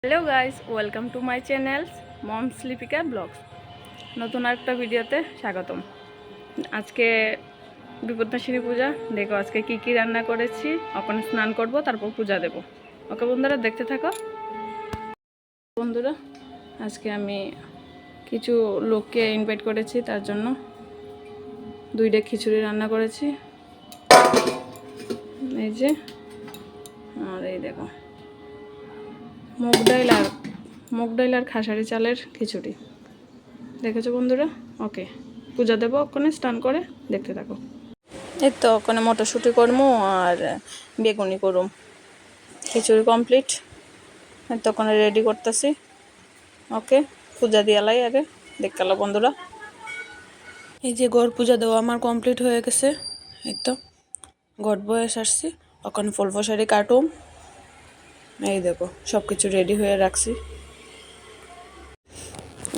Hello guys, welcome to my channel moms Lipika blogs. নতুন একটা ভিডিওতে স্বাগতম। আজকে বিপত্তারিণী পূজা। দেখো আজকে কি কি রান্না করেছি। ওখানে স্নান করব, তারপর পূজা দেব। ওকে বন্ধুরা, দেখতে থাকো। বন্ধুরা, আজকে আমি কিছু লোককে ইনভাইট করেছি, তার জন্য 2 ডেক খিচুড়ি রান্না করেছি। এই যে, আর এই দেখো মুগ ডাল আর খাসারি চালের খিচুড়ি। দেখেছো বন্ধুরা? ওকে, পূজা দেবো ওখানে স্নান করে। দেখতে থাকো। এই তো ওখানে মটরশুঁটি করবো আর বেগুনি করুম। খিচুড়ি কমপ্লিট, তো ওখানে রেডি করতেছি। ওকে, পূজা দিয়ালাই আগে দেখালো বন্ধুরা। এই যে গড় পূজা দেওয়া আমার কমপ্লিট হয়ে গেছে। এই তো গড় বয়স আসছি, ওখানে ফল ফসারি কাটুম। এই দেখো সব কিছু রেডি হয়ে রাখছি।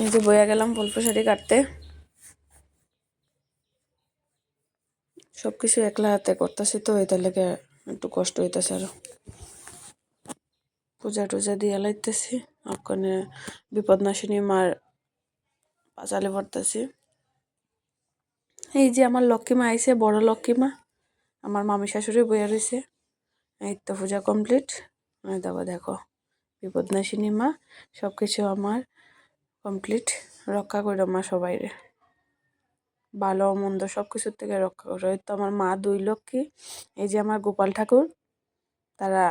এই যে বইয়া গেলাম ফল ফসারি কাটতে। সব কিছু একলা হাতে করতেছি, তো এটা লেগে একটু কষ্ট হইতেছে। আরো পূজা টুজা দিয়ে লাইতেছি। ওখানে বিপদনাশিনী মার পাঁচালি পড়তেছি। এই যে আমার লক্ষ্মীমা আইছে, বড় লক্ষ্মীমা। আমার মামি শাশুড়ি বইয়া রয়েছে। এই তো পূজা কমপ্লিট। তারপর দেখো বিপদনাশিনী মা সব কিছু আমার কমপ্লিট। রক্ষা করো মা সবাইরে, ভালো মন্দ সব কিছুর থেকে রক্ষা করো। এই তো আমার মা 2 লক্ষ্মী। এই যে আমার গোপাল ঠাকুর, তারা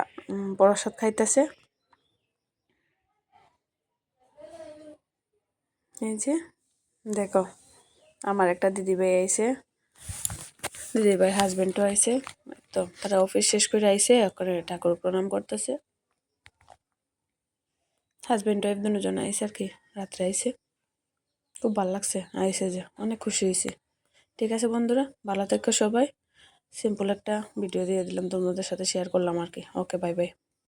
প্রসাদ খাইতেছে। এই যে দেখো আমার একটা দিদিভাই আইছে, দিদিভাই হাজবেন্ডও আইছে। তো তারা অফিস শেষ করে আইছে, এখন ঠাকুর প্রণাম করতেছে। হাজবেন্ড ওয়াইফ দুজন আইছে আর কি, রাত্রে আইছে। খুব ভালো লাগছে আইসে, যে অনেক খুশি হয়েছি। ঠিক আছে বন্ধুরা, ভালো থেকো সবাই। সিম্পল একটা ভিডিও দিয়ে দিলাম, তোমাদের সাথে শেয়ার করলাম আর কি। ওকে, বাই বাই।